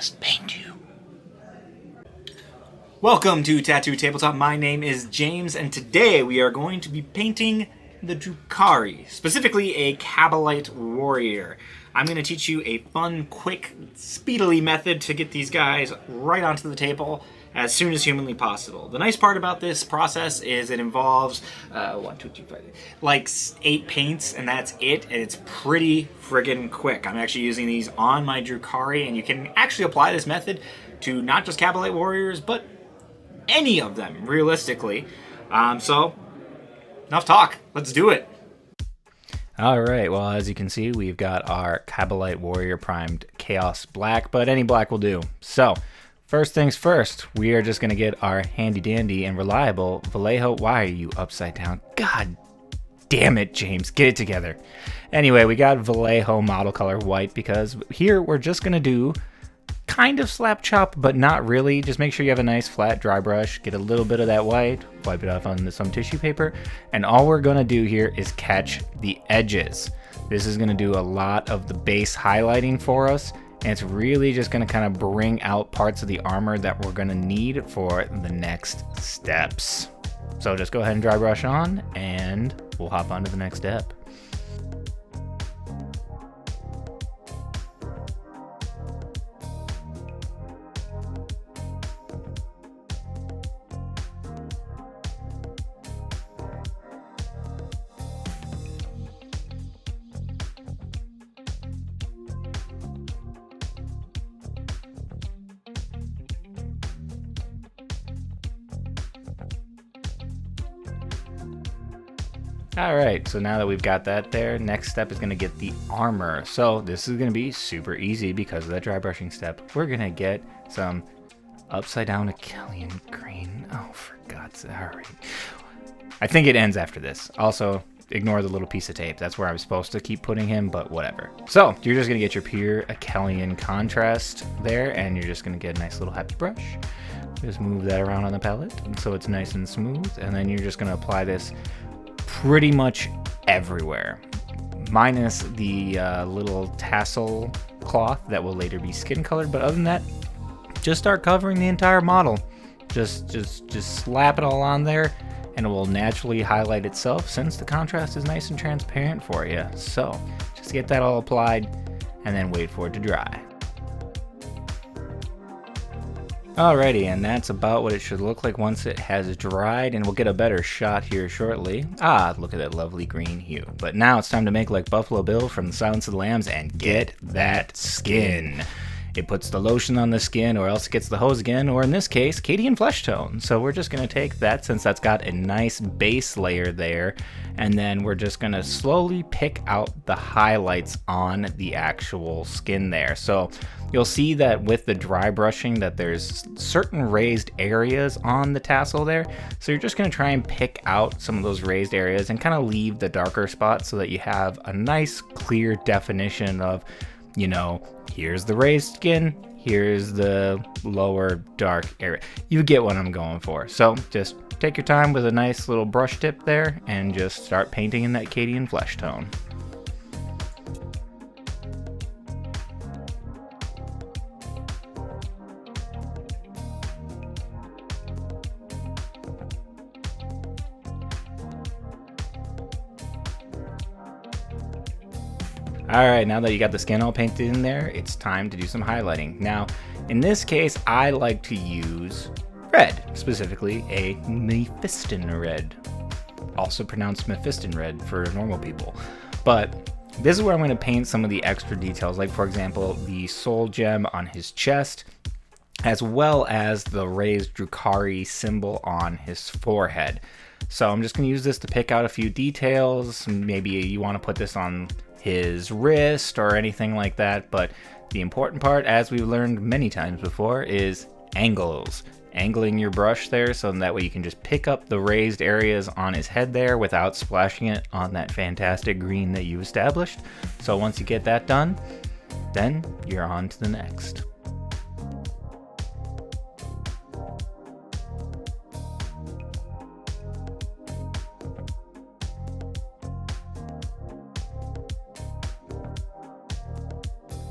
must paint you. Welcome to Tattoo Tabletop. My name is James, and today we are going to be painting the Drukhari, specifically a Kabalite Warrior. I'm going to teach you a fun, quick, speedily method to get these guys right onto the table as soon as humanly possible. The nice part about this process is it involves 8 paints, and that's it, and it's pretty friggin' quick. I'm actually using these on my Drukhari, and you can actually apply this method to not just Kabalite Warriors, but any of them, realistically. So, enough talk. Let's do it. Alright, well, as you can see, we've got our Kabalite Warrior primed Chaos Black, but any black will do. So, first things first, we are just going to get our handy-dandy and reliable Vallejo. Why are you upside down? God damn it, James. Get it together. Anyway, we got Vallejo model color white because here we're just going to do kind of slap chop, but not really. Just make sure you have a nice flat dry brush, get a little bit of that white, wipe it off on some tissue paper, and all we're gonna do here is catch the edges. This is gonna do a lot of the base highlighting for us, and it's really just gonna kind of bring out parts of the armor that we're gonna need for the next steps. So just go ahead and dry brush on, and we'll hop on to the next step. Alright, so now that we've got that there, next step is going to get the armor. So this is going to be super easy because of that dry brushing step. We're going to get some upside down Achillean green. Oh, for God's sake. Alright. I think it ends after this. Also, ignore the little piece of tape. That's where I was supposed to keep putting him, but whatever. So you're just going to get your pure Achillean contrast there, and you're just going to get a nice little happy brush. Just move that around on the palette so it's nice and smooth, and then you're just going to apply this pretty much everywhere, minus the little tassel cloth that will later be skin colored. But other than that, just start covering the entire model. Just slap it all on there, and it will naturally highlight itself since the contrast is nice and transparent for you. So just get that all applied, and then wait for it to dry. Alrighty, and that's about what it should look like once it has dried, and we'll get a better shot here shortly. Ah, look at that lovely green hue. But now it's time to make like Buffalo Bill from The Silence of the Lambs and get that skin. It puts the lotion on the skin, or else it gets the hose again, or in this case, Cadian flesh tone. So we're just going to take that, since that's got a nice base layer there, and then we're just going to slowly pick out the highlights on the actual skin there. So you'll see that with the dry brushing that there's certain raised areas on the tassel there. So you're just going to try and pick out some of those raised areas and kind of leave the darker spots so that you have a nice clear definition of, you know, here's the raised skin, here's the lower dark area. You get what I'm going for. So just take your time with a nice little brush tip there and just start painting in that Cadian flesh tone. Alright, now that you got the skin all painted in there, it's time to do some highlighting. Now, in this case, I like to use red, specifically a Mephiston red. Also pronounced Mephiston red for normal people. But this is where I'm going to paint some of the extra details, like for example, the soul gem on his chest, as well as the raised Drukhari symbol on his forehead. So I'm just going to use this to pick out a few details. Maybe you want to put this on his wrist or anything like that, but the important part, as we've learned many times before, is angles. Angling your brush there so that way you can just pick up the raised areas on his head there without splashing it on that fantastic green that you established. So once you get that done, then you're on to the next.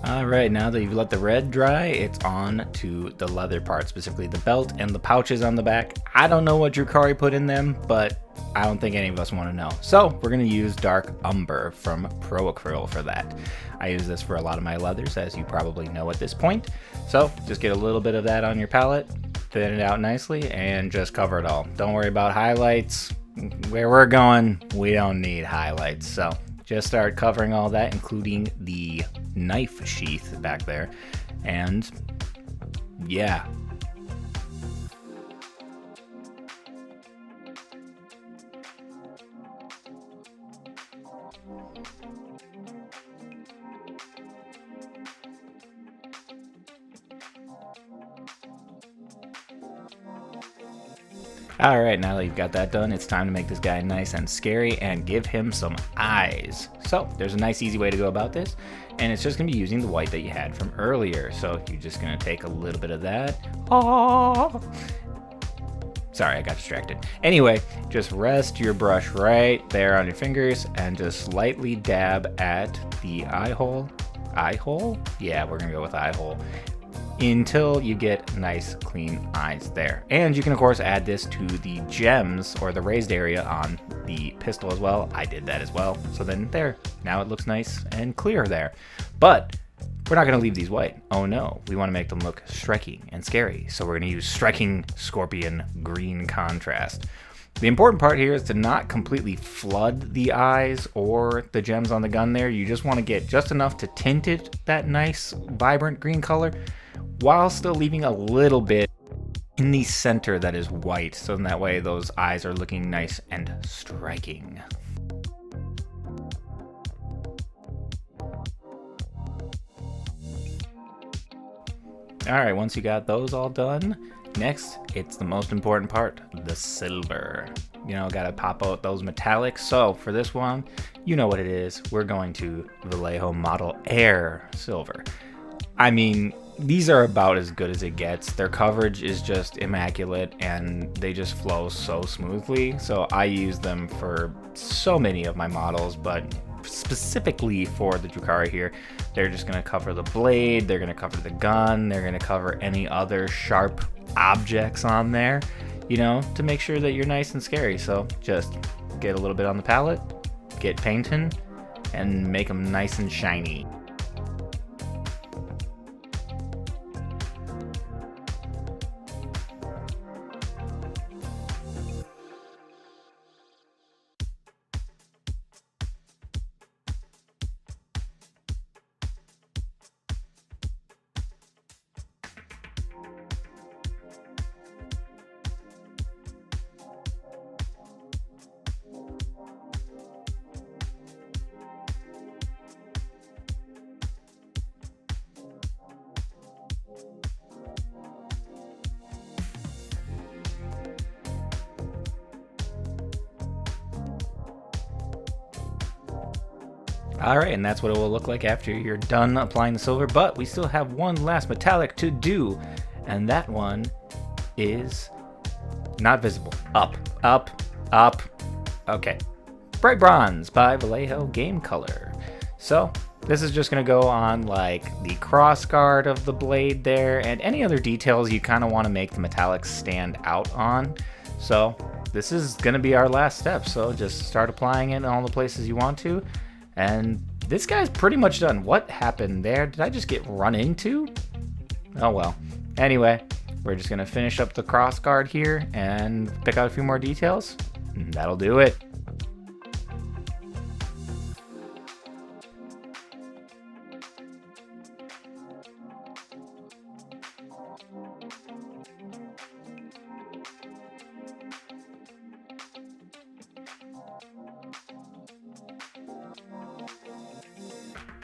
Alright, now that you've let the red dry, it's on to the leather part, specifically the belt and the pouches on the back. I don't know what Drukhari put in them, but I don't think any of us want to know. So we're going to use dark umber from Pro Acryl for that. I use this for a lot of my leathers, as you probably know at this point. So just get a little bit of that on your palette, thin it out nicely, and just cover it all. Don't worry about highlights. Where we're going, we don't need highlights. So just start covering all that, including the knife sheath back there. And yeah. Alright, now that you've got that done, it's time to make this guy nice and scary and give him some eyes. So, there's a nice easy way to go about this, and it's just going to be using the white that you had from earlier. So, you're just going to take a little bit of that. Oh! Sorry, I got distracted. Anyway, just rest your brush right there on your fingers and just slightly dab at the eye hole. Eye hole? Yeah, we're going to go with eye hole. Until you get nice clean eyes there. And you can of course add this to the gems or the raised area on the pistol as well. I did that as well. So then there, now it looks nice and clear there. But we're not going to leave these white. Oh no, we want to make them look striking and scary. So we're going to use striking scorpion green contrast. The important part here is to not completely flood the eyes or the gems on the gun there. You just want to get just enough to tint it that nice vibrant green color, while still leaving a little bit in the center that is white, so in that way those eyes are looking nice and striking. Alright, once you got those all done, next it's the most important part, the silver. You know, gotta pop out those metallics. So for this one, you know what it is. We're going to Vallejo Model Air Silver. I mean, these are about as good as it gets. Their coverage is just immaculate and they just flow so smoothly. So I use them for so many of my models, but specifically for the Drukhari here, they're just gonna cover the blade, they're gonna cover the gun, they're gonna cover any other sharp objects on there, you know, to make sure that you're nice and scary. So just get a little bit on the palette, get painting, and make them nice and shiny. Alright, and that's what it will look like after you're done applying the silver, but we still have one last metallic to do, and that one is not visible. Up, up, up. Okay. Bright Bronze by Vallejo Game Color. So, this is just going to go on like the cross guard of the blade there, and any other details you kind of want to make the metallics stand out on. So, this is going to be our last step, so just start applying it in all the places you want to. And this guy's pretty much done. What happened there? Did I just get run into? Oh well. Anyway, we're just going to finish up the cross guard here and pick out a few more details. And that'll do it.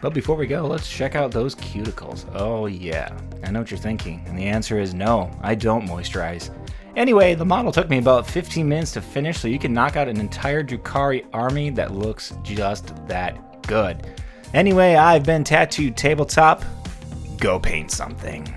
But before we go, let's check out those cuticles. Oh yeah, I know what you're thinking, and the answer is no, I don't moisturize. Anyway, the model took me about 15 minutes to finish, so you can knock out an entire Drukhari army that looks just that good. Anyway, I've been Tattooed Tabletop. Go paint something.